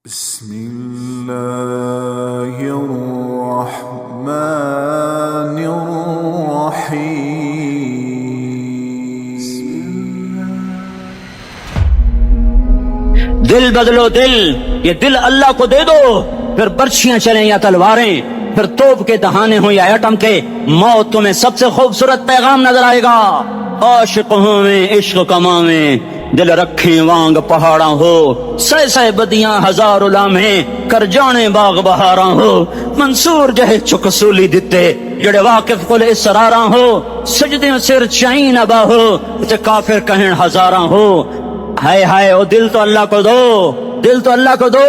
بسم الله الرحمن الرحيم دل بدلو دل، یہ دل اللہ کو دے دو، پھر برچیاں چلیں یا تلواریں، پھر توپ کے دہانے ہوں یا ایٹم کے، موت تمہیں سب سے خوبصورت پیغام نظر آئے گا۔ عاشق ہوں میں عشق کماں میں، دل رکھیں وانگ پہاڑاں ہو، سہ سہ بدیاں ہزار لامہیں، کر جانے باغ بہاراں ہو، منصور جہے چک سولی دتے، جڑے واقف کل اسراراں ہو، سجدے سر چائیں نبا ہو، تے کافر کہیں ہزاراں ہو۔ ہائے ہائے او دل تو اللہ کو دو، دل تو اللہ کو دو،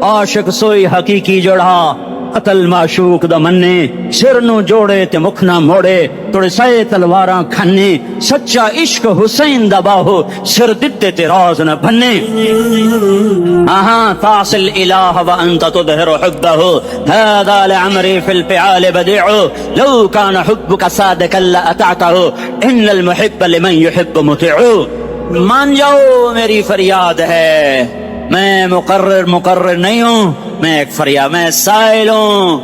عاشق سوئی حقیقی جوڑا، قتل معشوق دا مننے، سر نو جوڑے تے مکھ نہ موڑے، توڑے سائے تلواراں کھنے، سچا عشق حسین دا باہو، سر دتے تے راز نہ بھنے۔ تعصي الإله وأنت تظهر حبه، هذا لعمري في الفعال بديع، لو كان حبك صادقا لأطعته، إن المحب لمن يحب مطيع۔ مان جاؤ میری فریاد ہے، میں مقرر نہیں ہوں، میں ایک فریاد، میں سائل ہوں،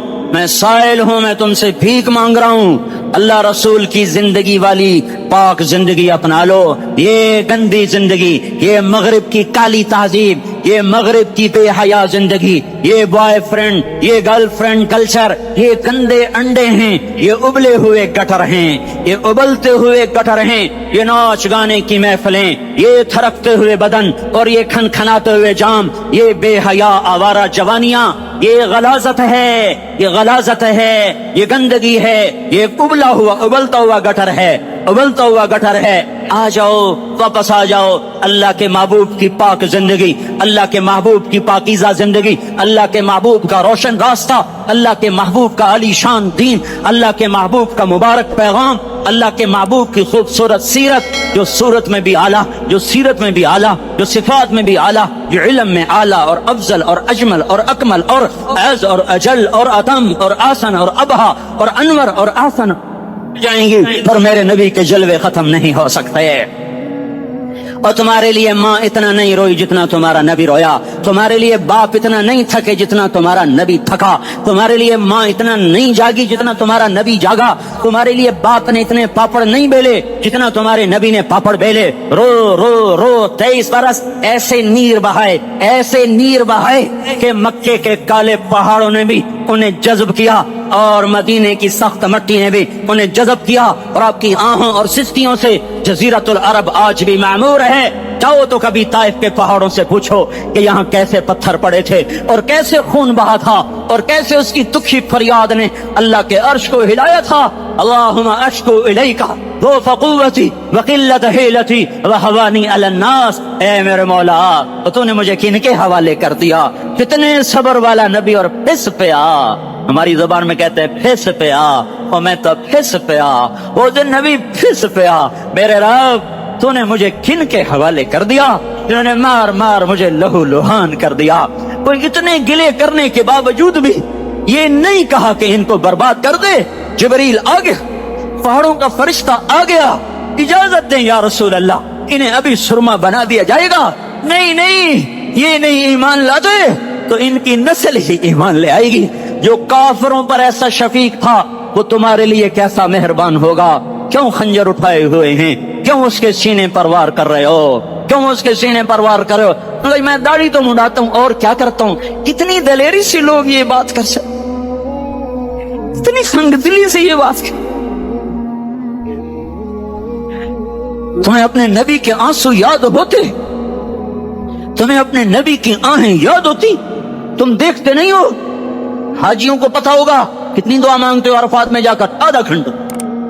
میں تم سے بھیک مانگ رہا ہوں۔ اللہ رسول کی زندگی والی پاک زندگی اپنا لو، یہ گندی زندگی، یہ مغرب کی کالی تہذیب، یہ مغرب کی بے حیا زندگی، یہ بوائے فرینڈ، یہ گرل فرینڈ کلچر، یہ گندے انڈے ہیں، یہ ابلے ہوئے گٹر ہیں، یہ ابلتے ہوئے گٹر ہیں، یہ ناچ گانے کی محفلیں، یہ تھرکتے ہوئے بدن اور یہ کھنکھناتے ہوئے جام، یہ بے حیا آوارہ جوانیاں، یہ غلاظت ہے، یہ غلاظت ہے، یہ گندگی ہے، یہ ابلتا ہوا گٹر ہے، ابلتا ہوا گٹر ہے۔ آ جاؤ، واپس آ جاؤ، اللہ کے محبوب کی پاک زندگی، اللہ کے محبوب کی پاکیزہ زندگی، اللہ کے محبوب کا روشن راستہ، اللہ کے محبوب کا علی شان دین، اللہ کے محبوب کا مبارک پیغام، اللہ کے محبوب کی خوبصورت سیرت، جو صورت میں بھی اعلیٰ، جو سیرت میں بھی اعلیٰ، جو صفات میں بھی اعلیٰ، جو علم میں اعلیٰ اور افضل اور اجمل اور اکمل اور اعز اور اجل اور اتم اور آسن اور ابہا اور انور اور آسن جائیں گی، پر میرے نبی کے جلوے ختم نہیں ہو سکتے۔ اور تمہارے لیے ماں اتنا نہیں روئی جتنا تمہارا نبی رویا، تمہارے لیے باپ اتنا نہیں تھکے جتنا تمہارا نبی تھکا، تمہارے لیے ماں اتنا نہیں جاگی جتنا تمہارا نبی جاگا، تمہارے لیے باپ نے اتنے پاپڑ نہیں بیلے جتنا تمہارے نبی نے پاپڑ بیلے۔ رو رو رو 23 برس ایسے نیر بہائے کہ مکے کے کالے پہاڑوں نے بھی انہیں جذب کیا اور مدینے کی سخت مٹی نے بھی انہیں جذب کیا، اور آپ کی آہوں اور سستیوں سے جزیرت العرب آج بھی معمور ہے۔ جاؤ تو کبھی طائف کے پہاڑوں سے پوچھو کہ یہاں کیسے پتھر پڑے تھے اور کیسے خون بہا تھا اور کیسے اس کی تکھی فریاد نے اللہ کے عرش کو ہلایا تھا۔ اللہم اشکو الیکا ضعف قوتی وقلت حیلتی وہوانی علی الناس، اے میرے مولا تو نے مجھے کن کے حوالے کر دیا؟ کتنے صبر والا نبی، اور پس پہ آ، ہماری زبان میں کہتے ہیں پھس پہ آ، اور میں تو پھس پہ آ، وہ دن نبی پھس پہ آ، میرے رب تو نے مجھے کن کے حوالے کر دیا جنہوں نے مار مار مجھے لہو لہان کر دیا۔ اور اتنے گلے کرنے کے باوجود بھی یہ نہیں کہا کہ ان کو برباد کر دے۔ جبریل آ گیا، پہاڑوں کا فرشتہ آ گیا، اجازت دیں یا رسول اللہ، انہیں ابھی سرما بنا دیا جائے گا۔ نہیں نہیں، یہ نہیں ایمان لاتے تو ان کی نسل ہی ایمان لے آئے گی۔ جو کافروں پر ایسا شفیق تھا وہ تمہارے لیے کیسا مہربان ہوگا۔ کیوں خنجر اٹھائے ہوئے ہیں؟ کیوں اس کے سینے پر وار کر رہے ہو؟ کیوں اس کے سینے پر وار کر رہے ہو؟ میں داڑھی تو مڈاتا ہوں اور کیا کرتا ہوں۔ کتنی دلیری سے لوگ یہ بات کر سکتے، اتنی سنگ دلی سے یہ بات کر۔ تمہیں اپنے نبی کے آنسو یاد ہوتے؟ تمہیں اپنے نبی کی آہیں یاد ہوتی؟ تم دیکھتے نہیں ہو؟ حاجیوں کو پتا ہوگا کتنی دعا مانگتے ہو عرفات میں جا کر؟ آدھا گھنٹہ،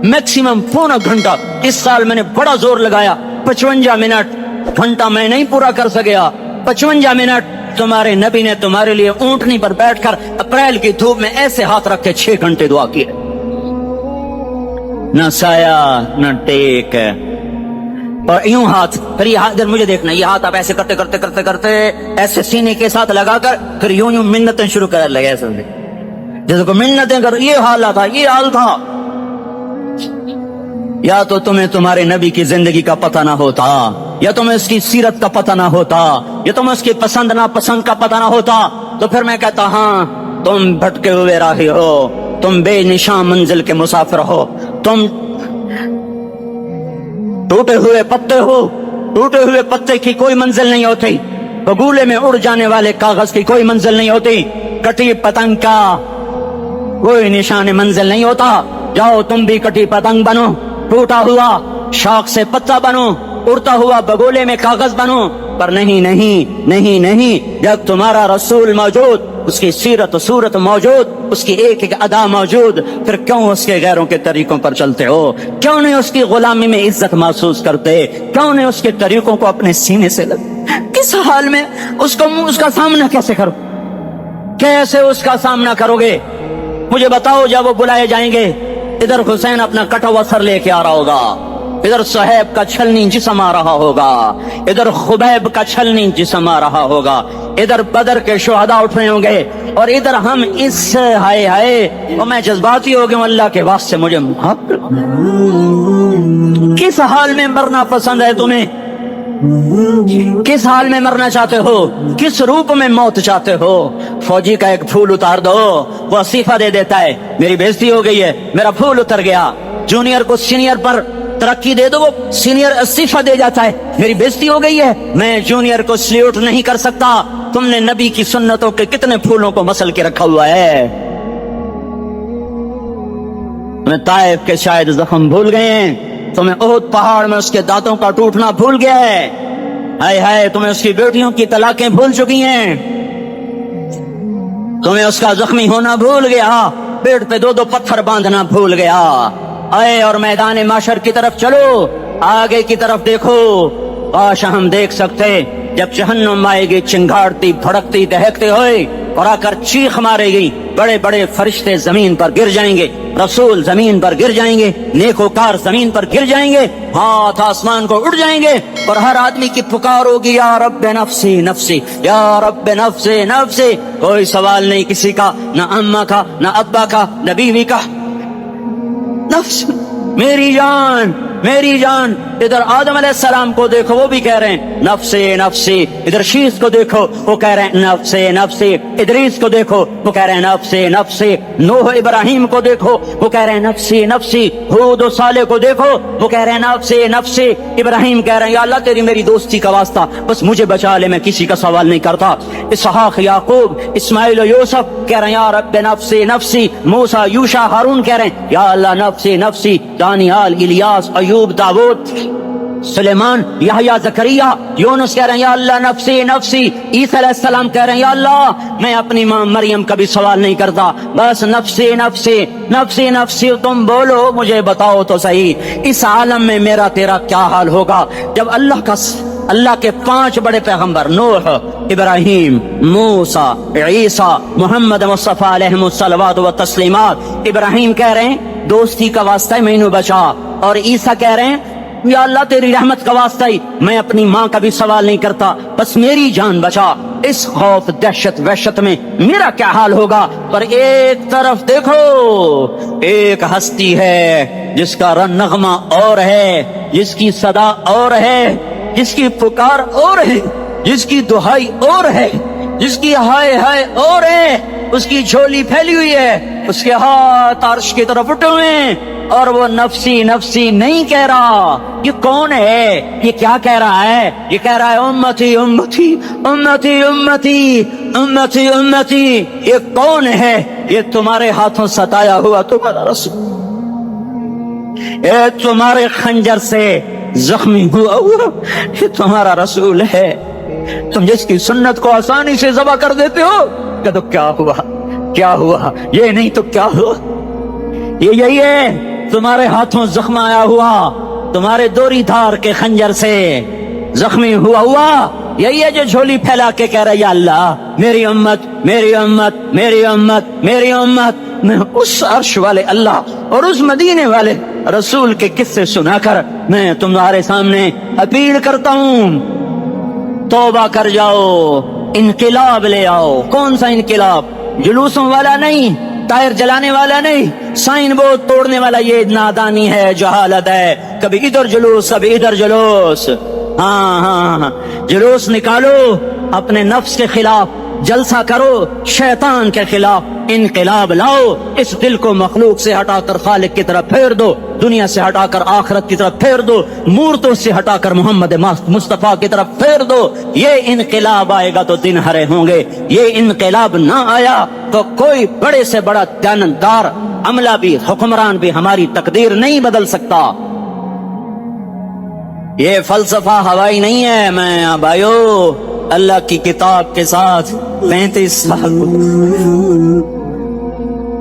میکسیمم پونا گھنٹہ۔ اس سال میں نے بڑا زور لگایا، 55 منٹ، گھنٹہ میں نہیں پورا کر سکیا، 55 منٹ تمہارے نبی نے تمہارے لیے اونٹنی پر بیٹھ کر اپریل کی دھوپ میں ایسے ہاتھ رکھ کے 6 گھنٹے دعا کیے۔ نہ سایہ نہ ٹیک، اور یوں ہاتھ، پھر یہ ہاتھ مجھے دیکھنا، یہ ہاتھ آپ ایسے کرتے کرتے کرتے کرتے ایسے سینے کے ساتھ لگا کر پھر یوں یوں منتیں شروع کر لگے، ایسے جیسے کو منتیں کر، یہ حال تھا، یہ حال تھا۔ یا تو تمہیں تمہارے نبی کی زندگی کا پتہ نہ ہوتا، یا تمہیں اس کی سیرت کا پتہ نہ ہوتا، یا تمہیں اس کی پسند ناپسند کا پتہ نہ ہوتا، تو پھر میں کہتا ہاں تم بھٹکے ہوئے راہی ہو، تم بے نشان منزل کے مسافر ہو، تم ٹوٹے ہوئے پتے ہو، ٹوٹے ہوئے پتے کی کوئی منزل نہیں ہوتی، بگولے میں اڑ جانے والے کاغذ کی کوئی منزل نہیں ہوتی، کٹی پتنگ کا کوئی نشان منزل نہیں ہوتا۔ جاؤ تم بھی کٹی پتنگ بنو، ٹوٹا ہوا شاخ سے پتا بنو، اڑتا ہوا بگولے میں کاغذ بنو، پر نہیں نہیں نہیں نہیں، جب تمہارا رسول موجود، اس کی سیرت و صورت موجود، اس کی ایک ایک ادا موجود، پھر کیوں اس کے غیروں کے طریقوں پر چلتے ہو؟ کیوں نہیں اس کی غلامی میں عزت محسوس کرتے؟ کیوں نہیں اس کے طریقوں کو اپنے سینے سے لگ؟ کس حال میں اس کا سامنا کیسے کرو؟ کیسے اس کا سامنا کرو گے؟ مجھے بتاؤ، جب وہ بلائے جائیں گے، ادھر حسین اپنا کٹا ہوا سر لے کے آ رہا ہوگا، ادھر صہیب کا چھلنی جسم آ رہا ہوگا، ادھر خبیب کا چھلنی جسم آ رہا ہوگا، ادھر بدر کے شہداء اٹھ رہے ہوں گے، اور ادھر ہم اس ہائے ہائے، اور میں جذباتی ہو گیا ہوں، اللہ کے واسطے مجھے معاف کر۔ کس حال میں مرنا پسند ہے تمہیں؟ کس حال میں مرنا چاہتے ہو؟ کس روپ میں موت چاہتے ہو؟ فوجی کا ایک پھول اتار دو، وہ استعفیٰ دے دیتا ہے، میری بےزتی ہو گئی ہے، میرا پھول اتر گیا۔ جونیئر کو سینئر پر ترقی دے دو، وہ سینئر استعفیٰ دے جاتا ہے، میری بےزتی ہو گئی ہے، میں جونیئر کو سلیوٹ نہیں کر سکتا۔ تم نے نبی کی سنتوں کے کتنے پھولوں کو مسل کے رکھا ہوا ہے؟ تمہیں طائف کے شاید زخم بھول گئے ہیں، تمہیں احد پہاڑ میں اس کے دانتوں کا ٹوٹنا بھول گیا ہے، ہائے ہائے تمہیں اس کی بیٹیوں کی طلاقیں بھول چکی ہیں، تمہیں اس کا زخمی ہونا بھول گیا، پیٹ پہ 2 پتھر باندھنا بھول گیا۔ آئے اور میدان معاشر کی طرف چلو، آگے کی طرف دیکھو، کاش ہم دیکھ سکتے جب جہنم آئے گی چنگاڑتی بھڑکتی دہکتے ہوئے اور آ کر چیخ مارے گی، بڑے بڑے فرشتے زمین پر گر جائیں گے، رسول زمین پر گر جائیں گے، نیکوکار زمین پر گر جائیں گے، ہاتھ آسمان کو اڑ جائیں گے، اور ہر آدمی کی پکار ہوگی، یا رب نفسی نفسی، یا رب نفسی نفسی۔ کوئی سوال نہیں کسی کا، نہ اماں کا، نہ ابا کا، نہ بیوی کا، نفس میری جان میری جان۔ ادھر آدم علیہ السلام کو دیکھو، وہ بھی کہہ رہے ہیں نفسی نفسی، ادھر شیس کو دیکھو، وہ کہہ رہے ہیں نفسی نفسی، ادریس کو دیکھو، وہ کہہ رہے ہیں نفسی نفسی، نوح ابراہیم کو دیکھو، وہ کہہ رہے ہیں نفسی نفسی، ہود و صالح کو دیکھو، وہ کہہ رہے ہیں نفسی نفسی۔ ابراہیم کہہ رہے ہیں یا اللہ تیری میری دوستی کا واسطہ، بس مجھے بچا لے، میں کسی کا سوال نہیں کرتا۔ اسحاق یعقوب اسماعیل و یوسف کہہ رہے ہیں یا رب نفسی نفسی۔ موسیٰ یوشع ہارون کہہ رہے ہیں یا اللہ نفسی نفسی۔ دانیال الیاس ایوب داؤد سلیمان یحییٰ زکریا یونس کہہ رہے ہیں یا اللہ نفسی نفسی۔ عیسیٰ علیہ السلام کہہ رہے ہیں یا اللہ میں اپنی ماں مریم کا بھی سوال نہیں کرتا، بس نفسی نفسی نفسی نفسی۔ تم بولو مجھے بتاؤ تو صحیح، اس عالم میں میرا تیرا کیا حال ہوگا جب اللہ کے 5 بڑے پیغمبر نوح، ابراہیم، موسیٰ، عیسیٰ، محمد مصطفیٰ علیہ الصلوات و تسلیمات۔ ابراہیم کہہ رہے ہیں دوستی کا واسطہ مینوں بچا، اور عیسیٰ کہہ رہے ہیں یا اللہ تیری رحمت کا واسطہ ہی میں اپنی ماں کا بھی سوال نہیں کرتا، بس میری جان بچا۔ اس خوف دہشت وحشت میں میرا کیا حال ہوگا؟ پر ایک طرف دیکھو، ایک ہستی ہے جس کا نغمہ اور ہے، جس کی صدا اور ہے، جس کی پکار اور ہے، جس کی دہائی اور ہے، جس کی ہائے ہائے اور ہے، اس کی جھولی پھیلی ہوئی ہے، اس کے ہاتھ عرش کی طرف اٹھے ہوئے ہیں، اور وہ نفسی نفسی نہیں کہہ رہا۔ یہ کون ہے؟ یہ کیا کہہ رہا ہے؟ یہ کہہ رہا ہے امتی امتی امتی امتی امتی امتی۔ یہ کون ہے؟ یہ تمہارے ہاتھوں ستایا ہوا تمہارا رسول، یہ تمہارے خنجر سے زخمی ہوا یہ تمہارا رسول ہے۔ تم جس کی سنت کو آسانی سے ذبح کر دیتے ہو، کہ تو کیا ہوا کیا ہوا، یہ نہیں تو کیا ہوا۔ یہ یہی ہے تمہارے ہاتھوں زخم آیا ہوا، تمہارے دوری دھار کے خنجر سے زخمی ہوا، یہی ہے جو جھولی پھیلا کے کہہ رہا ہے یا اللہ میری امت میری امت میری امت میری امت۔ میں اس عرش والے اللہ اور اس مدینے والے رسول کے قصے سنا کر میں تمہارے سامنے اپیل کرتا ہوں، توبہ کر جاؤ، انقلاب لے آؤ۔ کون سا انقلاب؟ جلوسوں والا نہیں، टायर जलाने वाला नहीं, साइन बोर्ड तोड़ने वाला ये नादानी है, जहालत है। कभी इधर जुलूस, कभी इधर जुलूस। हाँ, जुलूस निकालो अपने नफ्स के खिलाफ, जलसा करो शैतान के खिलाफ, इनकलाब लाओ। इस दिल को मखलूक से हटाकर खालिक की तरफ फेर दो, दुनिया से हटाकर आखिरत की तरफ फेर दो, मूर्तों से हटाकर मोहम्मद मुस्तफा की तरफ फेर दो। ये इनकलाब आएगा तो दिन हरे होंगे। ये इनकलाब ना आया तो कोई बड़े से बड़ा जानदार अमला भी, हुक्मरान भी हमारी तकदीर नहीं बदल सकता। ये फलसफा हवाई नहीं है। मैं भाइयों अल्लाह की किताब के साथ 35 साल,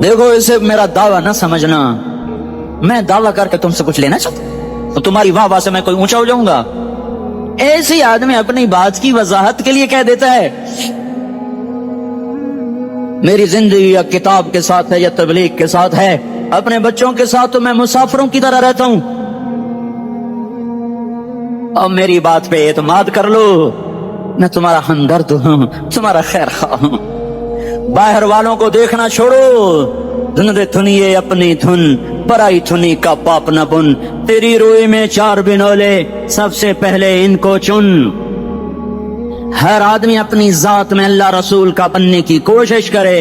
देखो इसे मेरा दावा ना समझना, मैं दावा करके तुमसे कुछ लेना चाहता तो तुम्हारी वाह से मैं कोई ऊंचा हो जाऊंगा। ऐसे आदमी अपनी बात की वजाहत के लिए कह देता है मेरी जिंदगी या किताब के साथ है या तबलीग के साथ है, अपने बच्चों के साथ तो मैं मुसाफिरों की तरह रहता हूं। अब मेरी बात पे एतमाद कर लो, मैं तुम्हारा हमदर्द हूं, तुम्हारा खैर खा हूं। बाहर वालों को देखना छोड़ो, धुन रे धुनिए अपनी धुन, पराई धुनी का पाप न बुन। तेरी रूई में 4 बिनोले, सबसे पहले इनको चुन। हर आदमी अपनी जात में अल्लाह रसूल का बनने की कोशिश करे,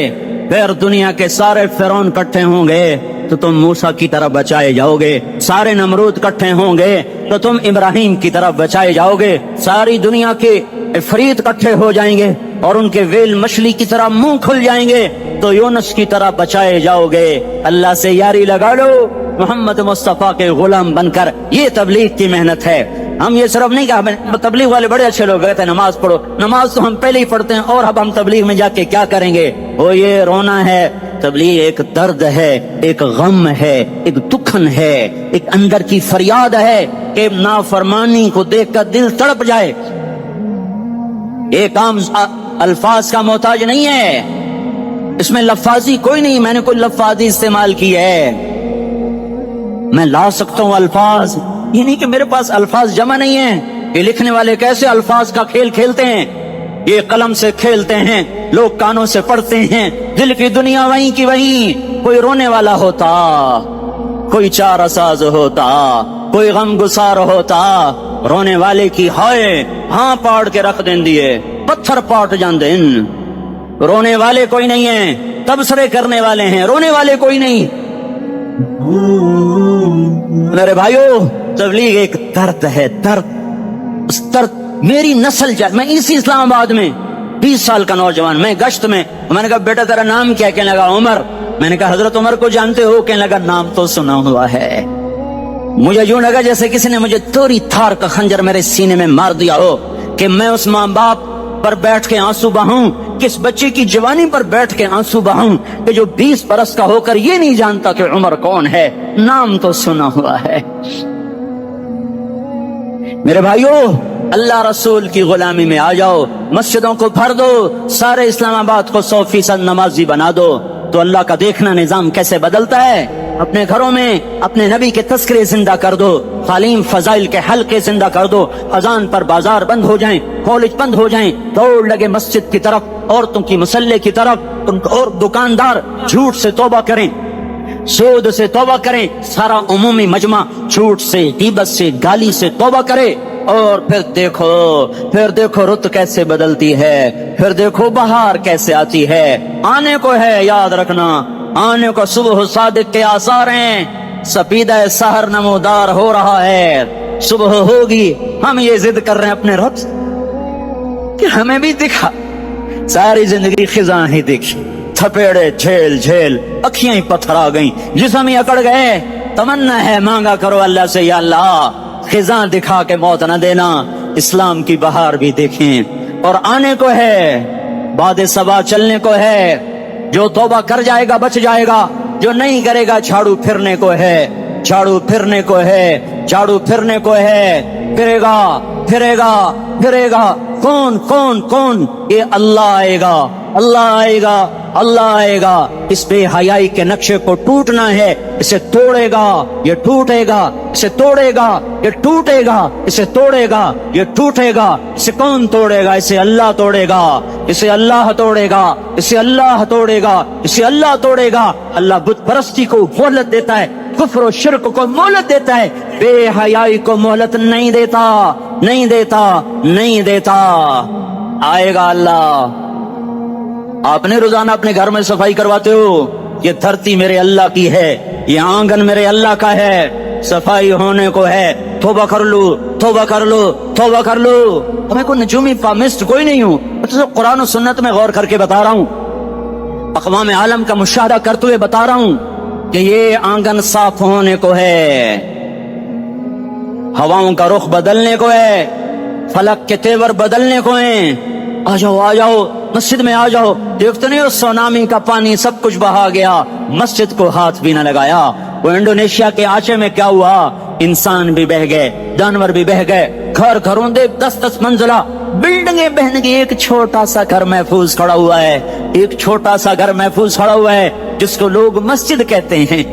फिर दुनिया के सारे फिरौन इकट्ठे होंगे तो तुम मूसा की तरफ बचाए जाओगे, सारे नमरूद इकट्ठे होंगे तो तुम इब्राहिम की तरफ बचाए जाओगे, सारी दुनिया के इफरीत इकट्ठे हो जाएंगे और उनके वेल मछली की तरह मुंह खुल जाएंगे तो यूनुस की तरह बचाए जाओगे। अल्लाह से यारी लगा लो, मोहम्मद मुस्तफा के गुलाम बनकर। ये तबलीग की मेहनत है। हम ये सिर्फ नहीं कहा तबलीग वाले बड़े अच्छे लोग कहते हैं नमाज पढ़ो, नमाज तो हम पहले ही पढ़ते हैं और अब हम तबलीग में जाके क्या करेंगे। वो ये रोना है, तबलीग एक दर्द है, एक गम है, एक दुखन है, एक अंदर की फरियाद है कि नाफरमानी को देखकर दिल तड़प जाए। ये काम अल्फाज का मोहताज नहीं है, इसमें लफ्फाजी कोई नहीं, मैंने कोई लफ्फाजी इस्तेमाल की है। मैं ला सकता हूँ अल्फाज, ये नहीं कि मेरे पास अल्फाज जमा नहीं है। ये लिखने वाले कैसे अल्फाज का खेल खेलते हैं, ये कलम से खेलते हैं, लोग कानों से पढ़ते हैं, दिल की दुनिया वहीं की वहीं। कोई रोने वाला होता, कोई चार असाज होता, कोई गम गुसार होता, रोने वाले की हाय हाँ पाड़ के रख दें दिए, पत्थर पाट जान दें। रोने वाले कोई नहीं है, तबसरे करने वाले हैं, रोने वाले कोई नहीं। मेरे भाइयों तबलीग एक दर्द है, दर्द। उस दर्द मेरी नस्ल मैं इसी इस्लामाबाद में 20 साल का नौजवान, मैं गश्त में, मैंने कहा बेटा तेरा नाम क्या? कहने लगा उमर। मैंने कहा हजरत उमर को जानते हो? कहने लगा नाम तो सुना हुआ है। मुझे यूं लगा जैसे किसी ने मुझे तोरी थार का खंजर मेरे सीने में मार दिया हो कि मैं उस माँ बाप पर बैठ के आंसू बहाऊं, किस बच्चे की जवानी पर बैठ के आंसू बहाऊं कि जो 20 बरस का होकर ये नहीं जानता कि उमर कौन है, नाम तो सुना हुआ है। मेरे भाइयों अल्लाह रसूल की गुलामी में आ जाओ, मस्जिदों को भर दो, सारे इस्लामाबाद को 100% नमाजी बना दो, तो अल्लाह का देखना निजाम कैसे बदलता है। अपने घरों में अपने नबी के तस्करे जिंदा कर दो, तालीम फजाइल के हल्के जिंदा कर दो, अजान पर बाजार बंद हो जाएं, कॉलेज बंद हो जाएं, दौड़ लगे मस्जिद की तरफ, औरतों की मुसल्ले की तरफ, और दुकानदार झूठ से तौबा करें, सूद से तौबा करें, सारा उमूमी मजमा झूठ से, गीबत से, गाली से तौबा करे। और फिर देखो रुत कैसे बदलती है, फिर देखो बहार कैसे आती है। आने को है, याद रखना, आने को सुबह सादिक के आसार हैं, सफीदा सहर नमोदार हो रहा है, सुबह होगी। हम ये जिद कर रहे हैं अपने रब कि हमें भी दिखा। सारी जिंदगी खिजा ही दिखी, थपेड़े झेल झेल, अखियां ही पत्थर आ गई, जिस्म ही अकड़ गए। तमन्ना है मांगा करो अल्लाह से, या अल्लाह खिजा दिखा के मौत न देना, इस्लाम की बहार भी देखें। और आने को है, बाद सबा चलने को है, जो तौबा कर जाएगा बच जाएगा, जो नहीं करेगा झाड़ू फिरने को है, झाड़ू फिरने को है, झाड़ू फिरने को है। फिरेगा फिरेगा फिरेगा, कौन कौन कौन? ये अल्लाह आएगा, अल्लाह आएगा, अल्लाह आएगा। इस बेहयाई के नक्शे को टूटना है, इसे तोड़ेगा, ये टूटेगा। इसे तोड़ेगा, ये टूटेगा, इसे तोड़ेगा, ये टूटेगा। इसे कौन तोड़ेगा? इसे अल्लाह तोड़ेगा, इसे अल्लाह तोड़ेगा, इसे अल्लाह तोड़ेगा, इसे अल्लाह तोड़ेगा। अल्लाह बुत परस्ती को मोहलत देता है, कुफ्र और शिर्क को मोहलत देता है, बेहयाई को मोहलत नहीं देता, नहीं देता, नहीं देता। आएगा अल्लाह। आपने रोजाना अपने घर में सफाई करवाते हो, ये धरती मेरे अल्लाह की है, ये आंगन मेरे अल्लाह का है, सफाई होने को है। तौबा कर लो, तौबा कर लो, तौबा कर लो। मैं कोई नजूमी पामिस्ट कोई नहीं हूं, तो कुरान और सुन्नत में गौर करके बता रहा हूं, अक़वाम आलम का मुशाहदा करते हुए बता रहा हूं कि ये आंगन साफ होने को है, हवाओं का रुख बदलने को है, फलक के तेवर बदलने को हैं। आ जाओ, आ जाओ, मस्जिद में आ जाओ। देखते नहीं हो सुनामी का पानी सब कुछ बहा गया, मस्जिद को हाथ भी न लगाया। वो इंडोनेशिया के आचे में क्या हुआ, इंसान भी बह गए, जानवर भी बह गए, घर घरों दे 10-10 मंजिला बिल्डिंगें बहन गई। एक छोटा सा घर महफूज खड़ा हुआ है, एक छोटा सा घर महफूज खड़ा हुआ है, जिसको लोग मस्जिद कहते हैं।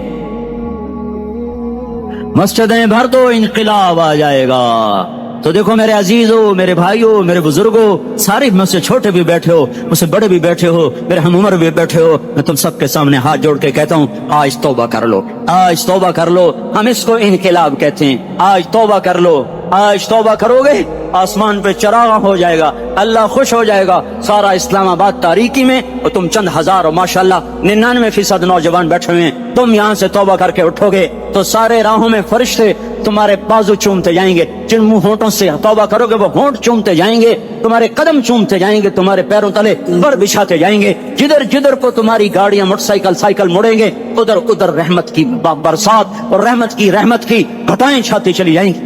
मस्जिदें भर दो, इनकलाब आ जाएगा। तो देखो मेरे अजीजों, मेरे भाइयों, मेरे बुजुर्गों, सारे मुझसे छोटे भी बैठे हो, मुझसे बड़े भी बैठे हो, मेरे हम उम्र भी बैठे हो, मैं तुम सबके सामने हाथ जोड़ के कहता हूँ, आज तौबा कर लो, आज तौबा कर लो। हम इसको इनकलाब कहते हैं। आज तौबा कर लो, आज तौबा करोगे, आसमान पे चरागा हो जाएगा, अल्लाह खुश हो जाएगा। सारा इस्लामाबाद तारीकी में और तुम चंद हजार और माशाल्लाह 99% नौजवान बैठे हुए हैं। तुम यहाँ से तौबा करके उठोगे तो सारे राहों में फरिश्ते तुम्हारे बाजू चूमते जाएंगे, जिन मुंह होंठों से तौबा करोगे वो होंठ चूमते जाएंगे, तुम्हारे कदम चूमते जाएंगे, तुम्हारे पैरों तले बर बिछाते जाएंगे। जिधर जिधर को तुम्हारी गाड़ियां, मोटरसाइकिल, साइकिल मुड़ेंगे, उधर उधर रहमत की बरसात और रहमत की घटाएं छाती चली जाएंगी।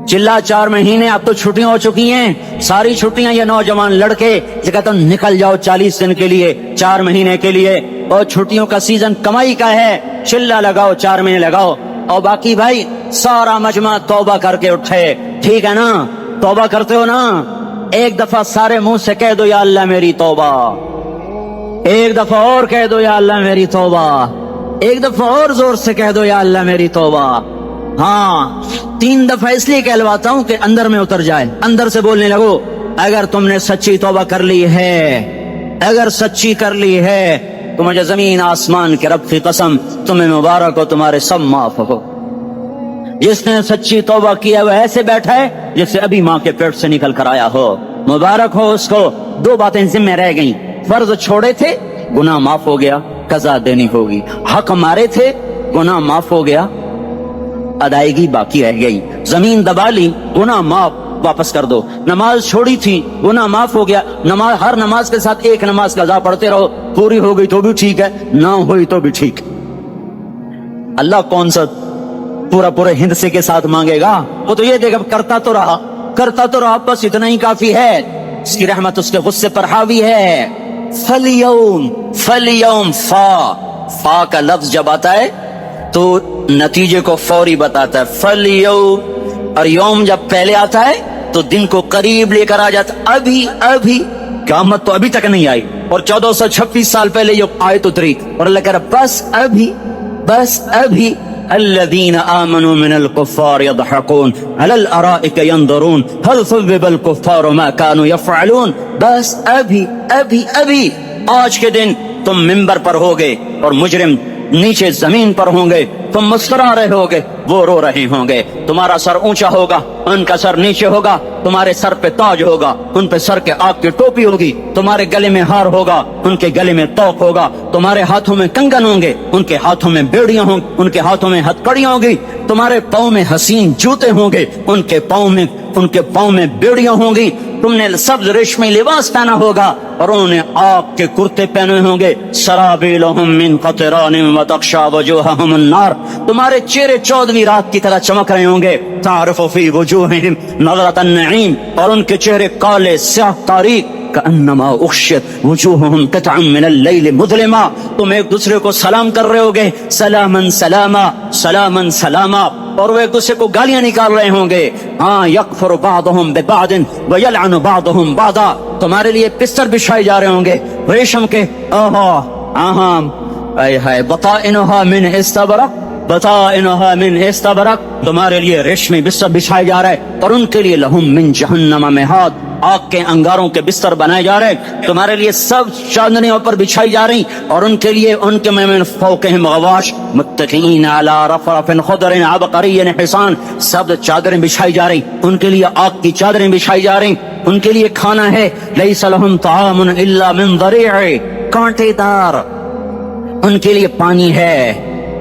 चिल्ला 4 महीने, अब तो छुट्टियां हो चुकी हैं, सारी छुट्टियां ये नौजवान लड़के जगह तो निकल जाओ 40 दिन के लिए, 4 महीने के लिए। और छुट्टियों का सीजन कमाई का है, चिल्ला लगाओ, 4 महीने लगाओ। और बाकी भाई सारा मजमा तौबा करके उठे, ठीक है ना? तौबा करते हो ना? एक दफा सारे मुंह से कह दो, या अल्लाह मेरी तौबा। एक दफा और कह दो, या अल्लाह मेरी तौबा। एक दफा और जोर से कह दो, या अल्लाह मेरी तौबा। हाँ, 3 दफा इसलिए कहलवाता हूं कि अंदर में उतर जाए, अंदर से बोलने लगो। अगर तुमने सच्ची तौबा कर ली है, अगर सच्ची कर ली है, तो मुझे जमीन आसमान के रब की कसम, तुम्हें मुबारक हो, तुम्हारे सब माफ हो। जिसने सच्ची तौबा किया वो ऐसे बैठा है जैसे अभी माँ के पेट से निकल कर आया हो। मुबारक हो उसको। 2 बातें जिम्मे रह गई, फर्ज छोड़े थे, गुनाह माफ हो गया, कज़ा देनी होगी। हक मारे थे, गुनाह माफ हो गया, अदायगी बाकी रह गई। जमीन दबा ली, गुनाह माफ, वापस कर दो। नमाज छोड़ी थी, गुनाह माफ हो गया। नमाज, हर नमाज के साथ एक नमाज कज़ा पढ़ते रहो, पूरी हो गई तो भी ठीक है, ना हुई तो भी ठीक। अल्लाह कौन सा पूरे हिंदसे के साथ मांगेगा? वो तो ये देखा करता तो रहा, बस इतना ही काफी है। इसकी रहमत उसके गुस्से पर हावी है। फलियौम फा का लफ्ज जब आता है तो नतीजे को फौरी बताता है। फलियौम, और यौम जब पहले आता है तो दिन को करीब लेकर आ जाता। अभी क़यामत तो अभी तक नहीं आई, और 1426 साल पहले ये आयत उतरी, और अल्लाह कह रहा बस अभी الذين آمنوا من الكفار يضحكون على الأرائك ينظرون هل ثوب الكفار ما كانوا يفعلون। बस अभी आज के दिन तुम मिंबर पर होगे और मुजरिम नीचे जमीन पर होंगे, तुम मुस्कुरा रहे होगे, वो रो रहे होंगे। तुम्हारा सर ऊंचा होगा, उनका सर नीचे होगा। तुम्हारे सर पे ताज होगा, उन पे सर के आग की टोपी होगी। तुम्हारे गले में हार होगा, उनके गले में तोप होगा। तुम्हारे हाथों में कंगन होंगे, उनके हाथों में बेड़ियां होंगी, उनके हाथों में हथकड़ियां होंगी। तुम्हारे पाँव में हसीन जूते होंगे, उनके पाँव में बेड़ियां होंगी। तुमने सब्ज रेशमी लिबास पहना होगा और उन्होंने आग के कुर्ते पहने होंगे। सराबीलुहुम मिन क़तरानिन व तग़शा वजूहहुम अन्नार। तुम्हारे चेहरे 14वीं रात की तरह चमक रहे होंगे। तारिफ़ु फ़ी वजूहिहिम नज़रतन नईम, और उनके चेहरे काले स्याह तारीक। कअन्नमा उग़शियत वजूहुहुम क़ित्अम मिनल लैल मुज़लिमा। तुम एक दूसरे को सलाम कर रहे होगे, सलामन सलामा, सलामन सलामा, और वो एक दूसरे को गालियां निकाल रहे होंगे। हाँ, यकफुरु बादुहुम बिबादिन व यलअनु बादुहुम बादा। तुम्हारे लिए बिस्तर बिछाए जा रहे होंगे रेशम के। आहा, बताइनुहा मिन इस्तबरक बताइनुहा मिन इस्तबरक, तुम्हारे लिए रेशमी बिस्तर बिछाया जा रहा है, और उनके लिए लहुम मिन जहन्नम मिहाद, आग के अंगारों के बिस्तर बनाए जा रहे हैं, तुम्हारे लिए सब चांदनियों पर बिछाई जा रही, और उनके लिए उनके में फौकहिम गवाश मुत्तकीन अला रफरफिन खुदरिन अबकरिय्यिन हिसान, सब चादरें बिछाई जा रही, उनके लिए आग की चादरें बिछाई जा रही, उनके लिए खाना है लैसा लहुम तामुन इल्ला मिन ज़रीअ, कांटेदार, उनके लिए पानी है,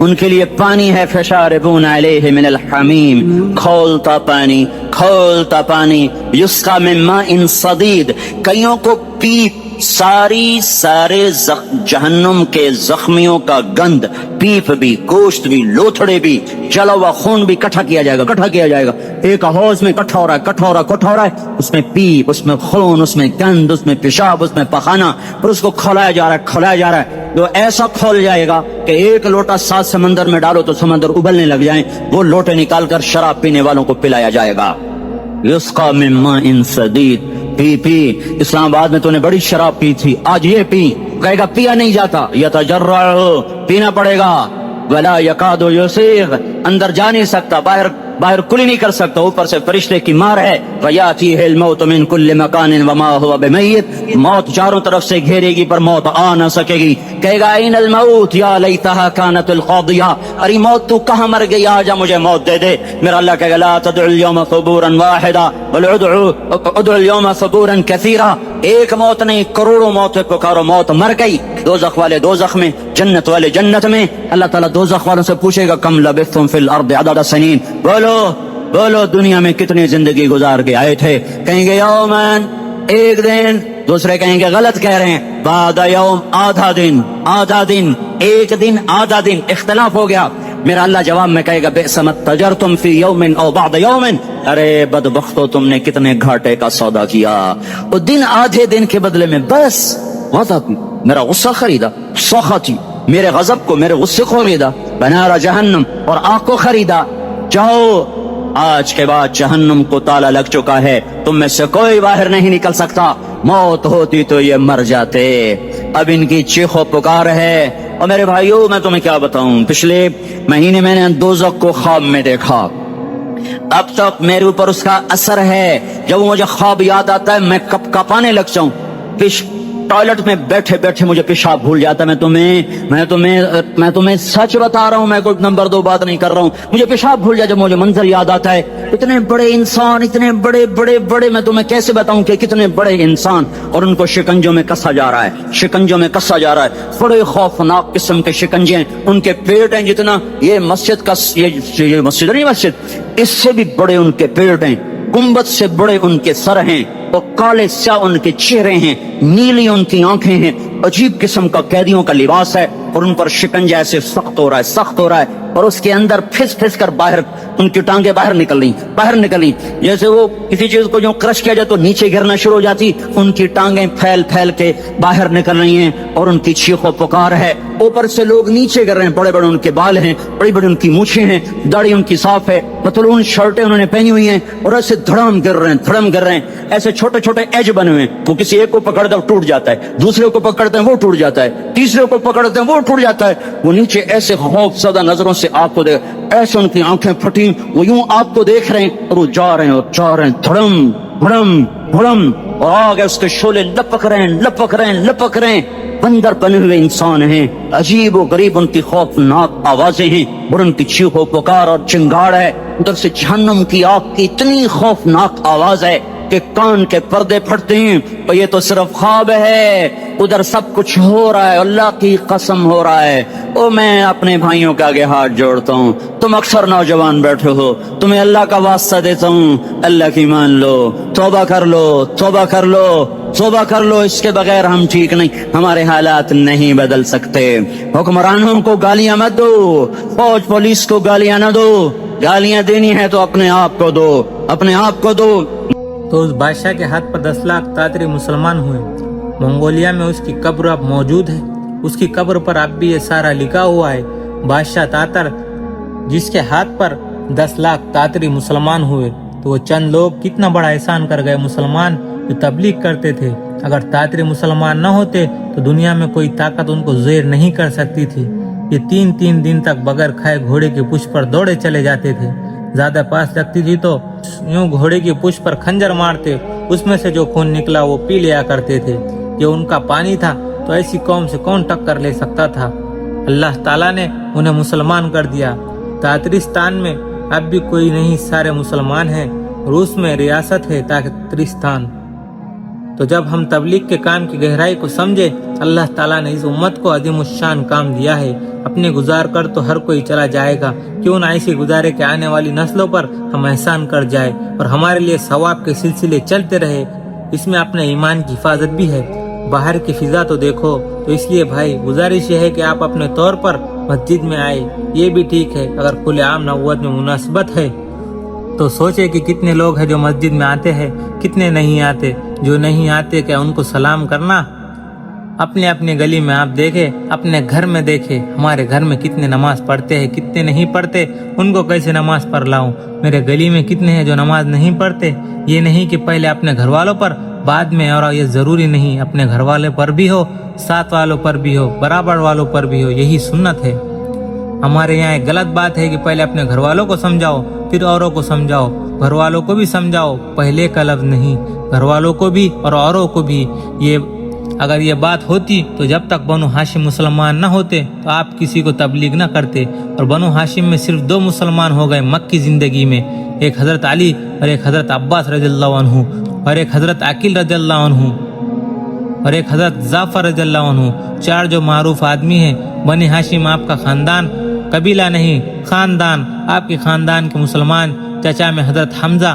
उनके लिए पानी है, फशारिबून अलैहि मिनल हमीम, खौलता पानी, युस्का मिन माइन सदीद, कईयों को पीप, सारे जहन्नुम के जख्मियों का गंध, पीप भी, गोश्त भी, लोथड़े भी, जला हुआ खून भी इकट्ठा किया जाएगा, एक हौज में इकट्ठा हो रहा है, उसमें पीप, उसमें खून, उसमें गंध, उसमें पेशाब, उसमें पखाना, पर उसको खौलाया जा रहा है, जो ऐसा खोल जाएगा कि एक लोटा 7 समंदर में डालो तो समंदर उबलने लग जाए, वो लोटे निकाल कर शराब पीने वालों को पिलाया जाएगा। युस्का मिन माइन सदीद, पी इस्लामाबाद में तूने बड़ी शराब पी थी, आज ये पी, कहेगा पिया नहीं जाता, यतजर्रअ, पीना पड़ेगा, वला यकादु युसीग, अंदर जा नहीं सकता, बाहर कुली नहीं कर सकता, ऊपर से फरिश्ते की मार है, वयातीहिल मौत मिन कुल्लि मकानिन वमा हुवा बिमय्यित, मौत चारों तरफ से घेरेगी पर मौत आ न सकेगी, कहेगा ऐनल मौत या लैतहा कानतुल क़ादिया, अरे मौत तू कहाँ मर गई, आजा मुझे मौत दे दे। मेरा अल्लाह कहेगा ला तदउल यौम सुबूरन वाहिदा बल उदउल यौम सुबूरन कसीरा, एक मौत नहीं करोड़ों मौत पुकारो, मौत मर गई, दोज़ख वाले दोज़ख में, जन्नत वाले जन्नत में, अल्लाह ताला दोज़ख वालों से पूछेगा कम लबिस्तुम फिल अर्द अदद सनीन, बोलो दुनिया में कितनी जिंदगी गुजार के आए थे, कहेंगे यौमन, एक दिन, दूसरे कहेंगे गलत कह रहे हैं, बादा यौम, आधा दिन, एक दिन आधा दिन, इख्तिलाफ हो गया। मेरा अल्लाह जवाब में कहेगा बिअसमत तजरतुम फी यौमिन औ बअद यौमिन, अरे बदबख्तो तुमने कितने घाटे का सौदा किया, वो दिन आधे दिन के बदले में बस वादा की, मेरा गुस्सा खरीदा, सौखती, मेरे गजब को, मेरे गुस्से को खरीदा, बनारा जहन्नम, और आग को खरीदा, जाओ आज के बाद जहन्नुम को ताला लग चुका है, तुम में से कोई बाहर नहीं निकल सकता, मौत होती तो ये मर जाते, अब इनकी चीखो पुकार है। और मेरे भाइयों मैं तुम्हें क्या बताऊं, पिछले महीने मैंने दोज़ख को ख्वाब में देखा, अब तक मेरे ऊपर उसका असर है, जब मुझे ख्वाब याद आता है मैं कपाने लग जाऊं, टॉयलेट में बैठे बैठे मुझे पेशाब भूल जाता है, मैं तुम्हें सच बता रहा हूं, मैं कोई नंबर 2 बात नहीं कर रहा हूं, मुझे पेशाब भूल जाए जब मुझे मंजर याद आता है, इतने बड़े इंसान, इतने बड़े, मैं तुम्हें कैसे बताऊं कि कितने बड़े इंसान, और उनको शिकंजों में कसा जा रहा है, बड़े खौफनाक किस्म के शिकंजे हैं, उनके पेट हैं जितना ये मस्जिद का, ये मस्जिद नहीं, मस्जिद इससे भी बड़े उनके पेट हैं, गुंबद से बड़े उनके सर हैं, और काले स्याह उनके चेहरे हैं, नीली उनकी आंखें हैं, अजीब किस्म का कैदियों का लिबास है, और उन पर शिकंजा ऐसे सख्त हो रहा है, और उसके अंदर फिस कर बाहर उनकी टांगे बाहर निकल रही, जैसे वो किसी चीज को जो क्रश किया जाए तो नीचे गिरना शुरू हो जाती, उनकी टांगे फैल के बाहर निकल रही हैं, और उनकी चीखो पुकार है, ऊपर से लोग नीचे गिर रहे हैं, बड़े उनके बाल हैं, बड़ी उनकी मूछें हैं, दाढ़ी उनकी साफ है, पतलून शर्टें उन्होंने पहनी हुई हैं, और ऐसे धड़म गिर रहे हैं, ऐसे छोटे एज बने हुए हैं, वो किसी एक को पकड़ते हैं टूट जाता है, दूसरे को पकड़ते हैं वो टूट जाता है, तीसरे को पकड़ते हैं वो टूट जाता है, वो नीचे ऐसे खौफज़दा नजरों से आपको देख, ऐसे उनकी आंखें फटी, वो यूं आपको देख रहे हैं, और वो जा रहे हैं धड़म, और आगे उसके शोले लपक रहे हैं, बंदर बने हुए इंसान हैं, अजीब और गरीब उनकी खौफनाक आवाजें हैं, और उनकी चीखो पुकार और चिंगाड़ है, उधर से जहन्नम की आग की इतनी खौफनाक आवाज है कि कान के पर्दे फटते हैं, और ये तो सिर्फ ख्वाब है, उधर सब कुछ हो रहा है, अल्लाह की कसम हो रहा है। ओ मैं अपने भाइयों के आगे हाथ जोड़ता हूँ, तुम अक्सर नौजवान बैठे हो, तुम्हें अल्लाह का वास्ता देता हूँ, अल्लाह की मान लो, तौबा कर लो, इसके बगैर हम ठीक नहीं, हमारे हालात नहीं बदल सकते। हुक्मरानों को गालियां मत दो, फौज पुलिस को गालियां न दो, गालियां देनी है तो अपने आप को दो। तो उस बादशाह के हाथ पर 10 लाख तातरी मुसलमान हुए। मंगोलिया में उसकी कब्र अब मौजूद है, उसकी कब्र पर अब भी ये सारा लिखा हुआ है, बादशाह तातर जिसके हाथ पर 10 लाख तातरी मुसलमान हुए। तो वो चंद लोग कितना बड़ा एहसान कर गए, मुसलमान जो तबलीग करते थे। अगर तातरी मुसलमान न होते तो दुनिया में कोई ताकत उनको ज़ेर नहीं कर सकती थी। ये 3-3 दिन तक बगैर खाए घोड़े की पूंछ पर दौड़े चले जाते थे। ज्यादा पास लगती थी तो यूं घोड़े की पूंछ पर खंजर मारते, उसमें से जो खून निकला वो पी लिया करते थे। ये उनका पानी था, तो ऐसी कौम से कौन टक्कर ले सकता था। अल्लाह ताला ने उन्हें मुसलमान कर दिया। तातरिस्तान में अब भी कोई नहीं, सारे मुसलमान हैं। रूस में रियासत है तातरिस्तान। तो जब हम तबलीग के काम की गहराई को समझे, अल्लाह ताला ने इस उम्मत को अजीमुश्शान काम दिया है। अपने गुजार कर तो हर कोई चला जाएगा, क्यों ना ऐसे गुजारे के आने वाली नस्लों पर हम एहसान कर जाए और हमारे लिए सवाब के सिलसिले चलते रहे। इसमें अपने ईमान की हिफाजत भी है। बाहर की फिजा तो देखो। तो इसलिए भाई गुजारिश है कि आप अपने तौर पर मस्जिद में आए। ये भी ठीक है अगर खुले आम नबूवत में मुनासिबत है तो सोचे कि कितने लोग हैं जो मस्जिद में आते हैं, कितने नहीं आते। जो नहीं आते क्या उनको सलाम करना। अपने अपने गली में आप देखें, अपने घर में देखें, हमारे घर में कितने नमाज पढ़ते हैं, कितने नहीं पढ़ते। उनको कैसे नमाज पढ़ लाऊं। मेरे गली में कितने हैं जो नमाज नहीं पढ़ते। ये नहीं कि पहले अपने घर वालों पर बाद में, और ये जरूरी नहीं अपने घर वाले पर भी हो, साथ वालों पर भी हो, बराबर वालों पर भी हो। यही सुन्नत है। हमारे यहाँ एक गलत बात है कि पहले अपने घर वालों को समझाओ फिर औरों को समझाओ। घर वालों को भी समझाओ, पहले का लफ्ज नहीं, घर वालों को भी और औरों को भी। अगर ये बात होती तो जब तक बनु हाशिम मुसलमान न होते तो आप किसी को तबलीग न करते। और बनु हाशिम में सिर्फ 2 मुसलमान हो गए मक्की जिंदगी में, एक हजरत अली और एक हजरत अब्बास रज़ियल्लाहु अन्हु, और एक हजरत अकील रज़ियल्लाहु अन्हु, और एक हजरत जाफर रज़ियल्लाहु अन्हु। 4 जो मारूफ आदमी हैं। बनी हाशिम आपका खानदान, कबीला नहीं खानदान। आपके खानदान के मुसलमान चचा में हजरत हमजा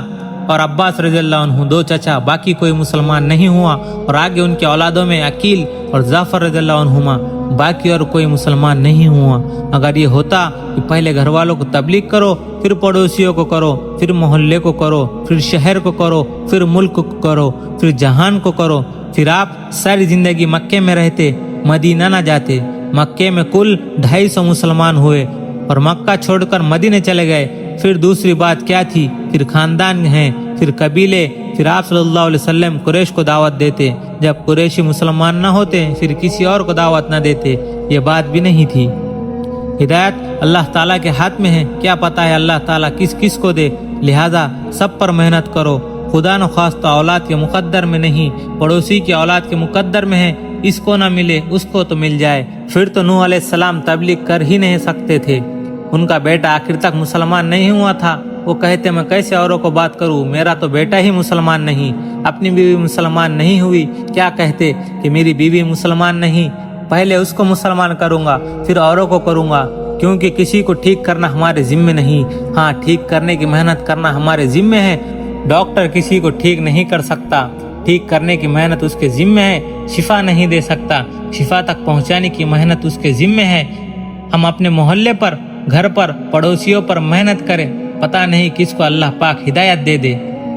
और अब्बास रज़ियल्लाहु अन्हु 2 चचा, बाकी कोई मुसलमान नहीं हुआ। और आगे उनके औलादों में अकील और जाफर रज़ियल्लाहु अन्हुमा, बाकी और कोई मुसलमान नहीं हुआ। अगर ये होता कि पहले घर वालों को तबलीग करो, फिर पड़ोसियों को करो, फिर मोहल्ले को करो, फिर शहर को करो, फिर मुल्क को करो, फिर जहान को करो, फिर आप सारी जिंदगी मक्के में रहते, मदीना न जाते। मक्के में कुल 250 मुसलमान हुए और मक्का छोड़कर मदीने चले गए। फिर दूसरी बात क्या थी, फिर खानदान हैं, फिर कबीले, फिर आप सल्लल्लाहु अलैहि वसल्लम कुरैश को दावत देते। जब कुरैशी मुसलमान न होते फिर किसी और को दावत न देते। ये बात भी नहीं थी। हिदायत अल्लाह ताला के हाथ में है, क्या पता है अल्लाह ताला किस किस को दे। लिहाजा सब पर मेहनत करो। खुदा न खास्ता औलाद के मुकद्दर में नहीं, पड़ोसी की औलाद के मुकद्दर में है। इसको न मिले उसको तो मिल जाए। फिर तो नूह अलैहिस्सलाम तबलीग कर ही नहीं सकते थे। उनका बेटा आखिर तक मुसलमान नहीं हुआ था। वो कहते मैं कैसे औरों को बात करूं, मेरा तो बेटा ही मुसलमान नहीं, अपनी बीवी मुसलमान नहीं हुई। क्या कहते कि मेरी बीवी मुसलमान नहीं, पहले उसको मुसलमान करूंगा फिर औरों को करूंगा, क्योंकि किसी को ठीक करना हमारे जिम्मे नहीं। हाँ, ठीक करने की मेहनत करना हमारे जिम्मे है। डॉक्टर किसी को ठीक नहीं कर सकता, ठीक करने की मेहनत उसके जिम्मे है। शिफा नहीं दे सकता, शिफा तक पहुंचाने की मेहनत उसके जिम्मे है। हम अपने मोहल्ले पर, घर पर, पड़ोसियों पर मेहनत करें, पता नहीं किसको अल्लाह पाक हिदायत दे दे।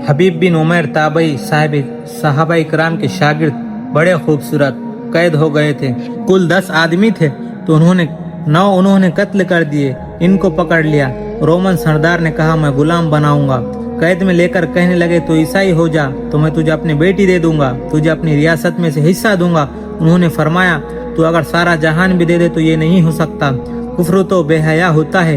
हबीब बिन उमैर ताबई साहबा इकराम के शागिर्द बड़े खूबसूरत कैद हो गए थे। कुल 10 आदमी थे तो उन्होंने कत्ल कर दिए। इनको पकड़ लिया। रोमन सरदार ने कहा मैं गुलाम बनाऊंगा। कैद में लेकर कहने लगे तो ईसाई हो जा तो मैं तुझे अपनी बेटी दे दूंगा, तुझे अपनी रियासत में से हिस्सा दूंगा। उन्होंने फरमाया तू अगर सारा जहान भी दे दे तो ये नहीं हो सकता। कुफ्र तो बेहया होता है,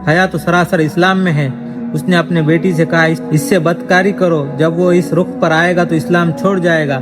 हया तो सरासर इस्लाम में है। उसने अपने बेटी से कहा इससे बदकारी करो, जब वो इस रुख पर आएगा तो इस्लाम छोड़ जाएगा।